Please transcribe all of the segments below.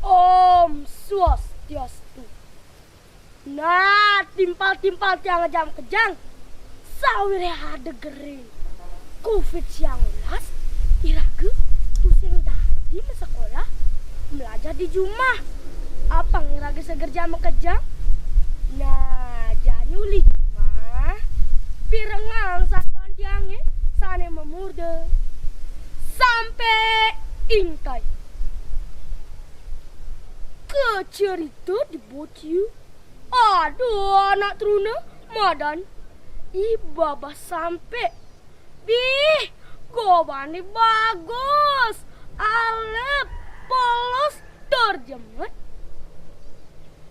Om Swastiastu. Nah, timpal-timpal tiang jam kejang. Sawire hade gering. COVID-19 iraga pusing dadi sekolah belajar di rumah. Apa ngiraga segerja kejang? Nah, jadi uli rumah pirengang satuan tiangnya sane memurde sampai intai. Kecerita di bocil. Aduh, anak teruna madan ibabah sampai bih gobani bagus alep polos terjemet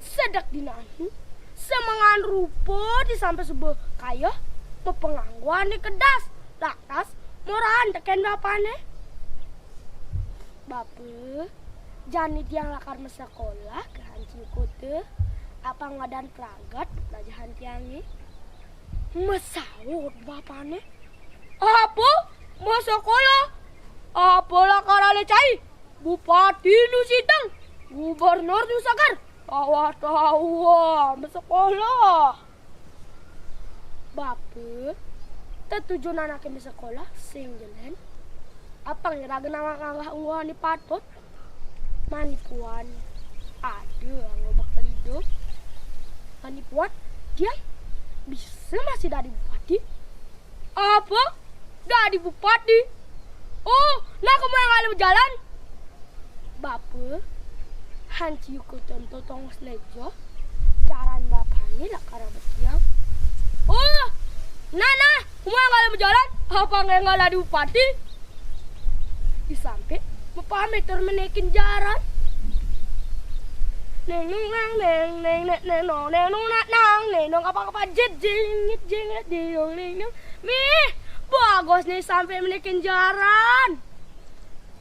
sedak dinanu semangan rupo di sampai sebuah kaya mepengangguan di kedas laktas murahan teken bapane bape jani tiang lakar sekolah ke hancur kota apa ngadan peragat pelajaran tiangi mesawut bapane apa mau sekolah apa lakar ale cai bupati Nusitang gubernur Nusagar tawa sekolah bape tetujuan anaknya di sekolah sing jelen apa ngiraga nama ngangah uang di patut manipuan ada ngobak hidup manipuan dia bisa masih dari bupati apa dari bupati oh nah kamu yang ada berjalan bape hanci ku tonton tong slejo jaran bapaknya lah karena bertiang oh nah kamu yang ada berjalan apa nggak ada bupati disampai bapak meter menekin jaran neng apa jet mih bagus nih sampai menekin jaran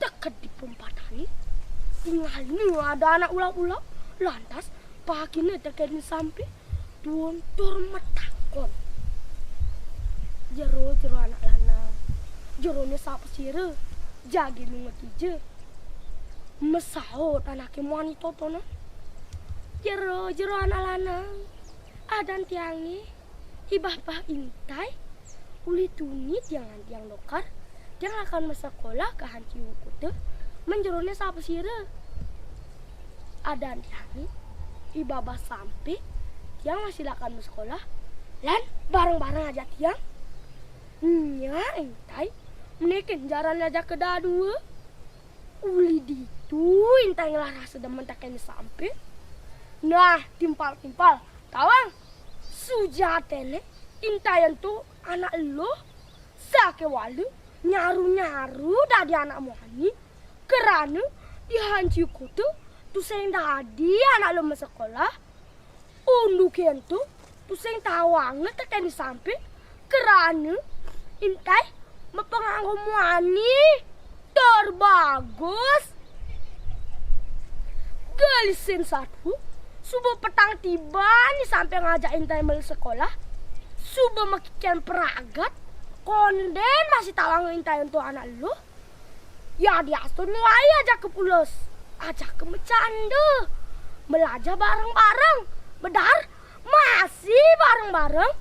deket di pempatani tinggal ini ada anak ulang lantas paginya tekan sampai tuntur metakon jero anak lanang jerone sapa sire jagi nunget ije mesaut anaknya muani totono jero anak lanang adan tiangi ibah intai uli tunit jangan tiang lokar yang akan sekolah ke hanci ukute menjerone sapa sire adan tiangi ibah sampai tiang masih akan sekolah lan bareng-bareng aja tiang nya intai menekin jaran aja ke dua uli ditu intai ngelarah sedang mentaken sampai nah timpal tawang sujatene intayan tuh anak lo sake walu nyaru dari anak muani kerana dihanci kutu tuh sing tadi anak lo sekolah undukian tuh sing tawang tekan sampai kerana intai mepenganggo muani terbagus galisin satu subuh petang tiba nih sampai ngajakin timer sekolah subuh makikian peragat konden masih tawangin tayo untuk anak lu ya diasun wae aja ke pulos aja ke bercanda belajar bareng-bareng bedar masih bareng-bareng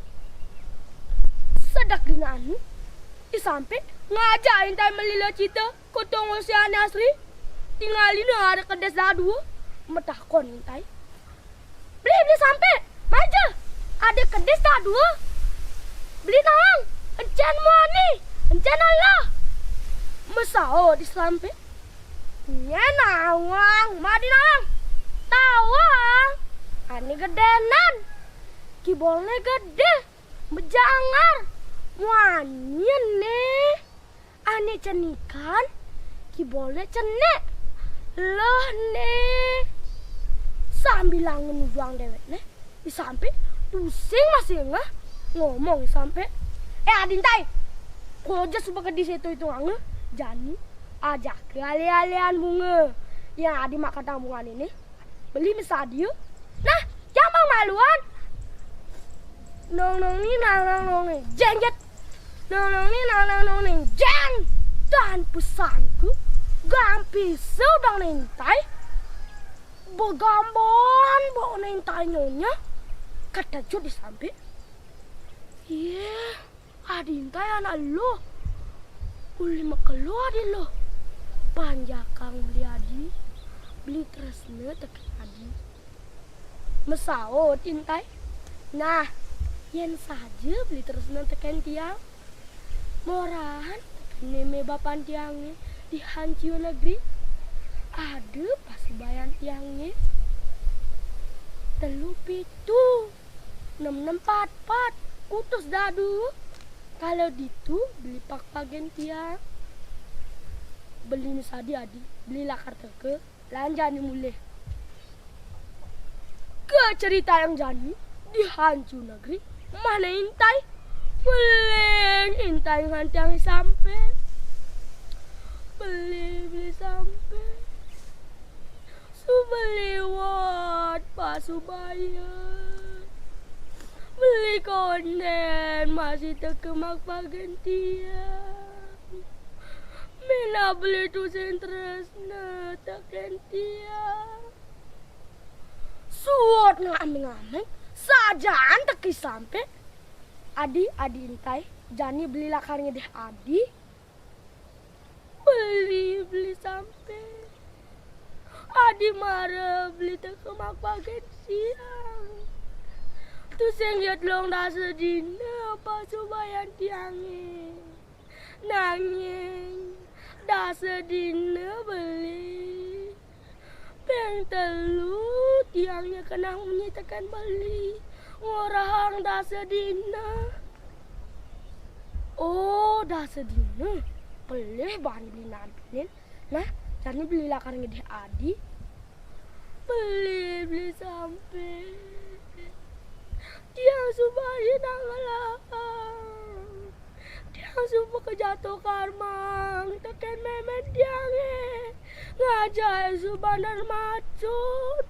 sedak dinanu sampai ngajakin tayo melila cita kotong si Asri tinggalin ada kedes dadu metakon tay beli sampai maja ada kedes tak dua beli nawang encan muani encan Allah mesao di sampai nya nawang madi nawang tawang ani gedenan kibolnya gede bejangar muani nih ani cenikan kibolnya cenek loh nih sambil langin uang dewek nih disampai pusing masih nggak ngomong sampai adintai koja supaya di situ itu nggak jani ajak ke alian bunga yang adi makan tambungan ini beli misadio nah jangan maluan nong nih jengjet nong nih dan pesanku gampi sedang nintai gamban bawa nain tanyonya kata jo disampe. Iya, adin tay anak lo. Uli makelo adin lo. Panjakang beli adi, beli tresne teken adi. Mesaot intai. Nah, yen saja beli tresne teken tiang. Morahan neme bapan tiangnya di hancur negeri. Ada pasti bayan tiangnya. Telu pitu 6644 kutus dadu. Kalau ditu beli pak-pagen tiang. Beli misadi adi, beli lakar teke, lanjani mulai. Ke cerita yang jani di hancur negeri. Mana intai? Beleng intai ngantiang sampai. Beli sampai. Subeliwat pasubayar. Beli konden masih terkemak pagentian. Mina beli tu sentresna takentian. Suot ngaming-ngaming sajaan teki sampai. Adi intai jani beli lakarnya deh adi. Beli sampai. Adi marah beli terkemak bagian siang. Tu sing liat long dah sedina pas subayan tiangnya. Nanging dah sedina beli. Peng telu tiangnya kena menyitakan beli. Orang dah sedina. Oh dah sedina. Pelih bahan beli nabinin. Nah jadi beli lakar ngedeh adi. Beli sampai. Dia subahin nangalang. Dia subuh kejatuh karmang. Teken memen diange. Ngajai subandar macut.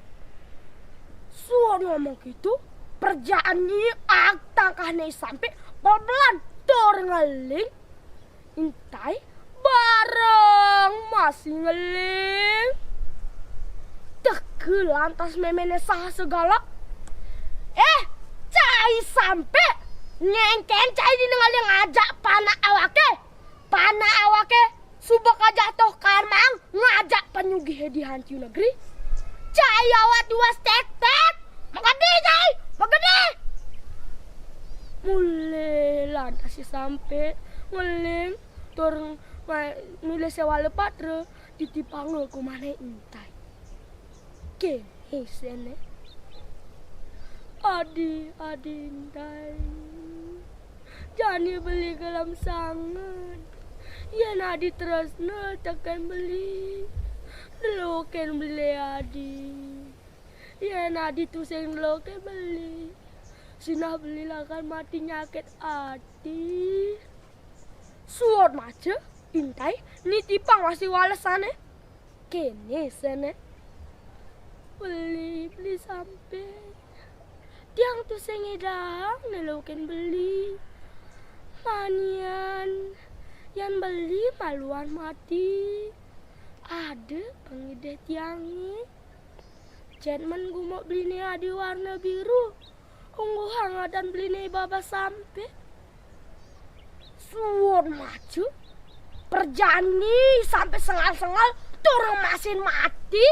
Suara ngomong gitu. Perjaan ni akta kahne sampai. Pelan tor ngeling. Intai. Bareng masih ngeling. Teke lantas memene sah segala. Cai sampai ngengken cai di nengaling ngajak pana awake subak aja toh karmang ngajak penyugih di hancur negeri. Cai awak dua tek magede cai magede. Mulai lantas sampai ngeling turun nulis sewa lepatre ditipang ku mana intai. Kene sene. Adi intai. Jani beli gelam sangat. Ya nadi terusna tekan beli. Deloken beli adi. Ya nadi tu sing deloken beli. Sinah beli lakan mati nyakit adi. Suot mace intai ni tipang masih walesane. Kene sene. Beli sampai. Tiang tu sengedang neloken beli. Manian yang beli maluan mati. Ada pengide tiangi. Jenman gumok beli ni adi warna biru. Unggu hangat dan beli ni baba sampai. Suon maju. Perjani sampai sengal-sengal. Turun masin mati.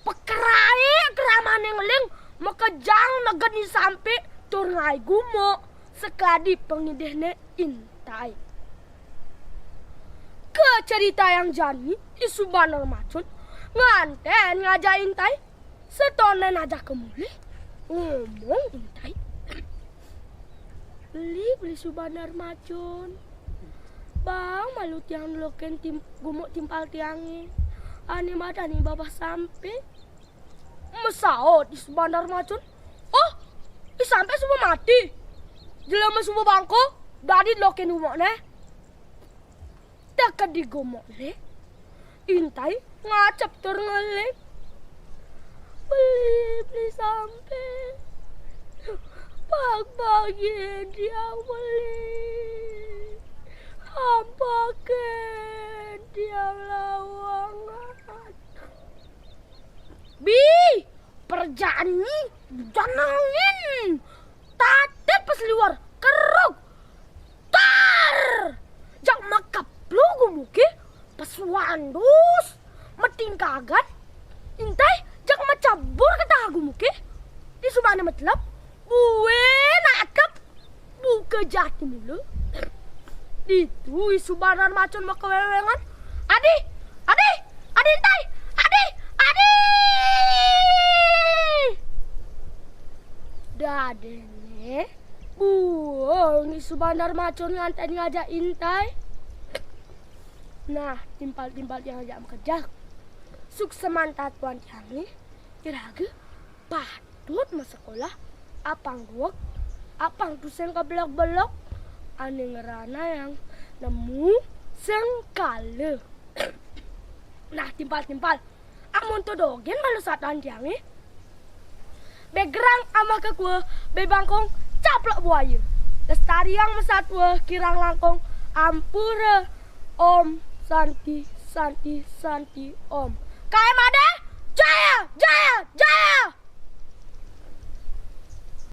Pekerai keraman yang ling makejang nagani sampai turngai gumo sekadi pengidehne intai. Ke cerita yang jani isu banar macun nganten ngajak intai setonen aja kemuli ngomong intai. Beli subanar macun. Bang malu tiang loken gumuk timpal tiangi. Ani madani babah sampai. Mesaot di subandar macun. Oh, sampai semua mati. Jelema semua bangko, dari loken gumokne. Dekat di gumokne. Intai ngacap tur ngeling. Beli sampai. Bagian dia beli. Hampakan dia Ani janangin tatet pas liwar keruk tar jak makap lugu muke pas wandus metin kagat intai jak macabur kata aku muke di subana matlab buwe nakap buka jati mulu itu isubanan macon makawewengan adi intai adi dadene buang isu bandar macon ngantai ngajak intai. Nah timpal yang ngajak kerja sukses mantap tuan canggih kiraga patut mas sekolah apang guak apang tusen ke belok ane ngerana yang nemu sengkala. Nah timpal amun to dogen kalau saat anjangi begerang ama ke gua bebangkong caplok buaya lestari yang mesatwa kirang langkong ampura om santi om KM ada jaya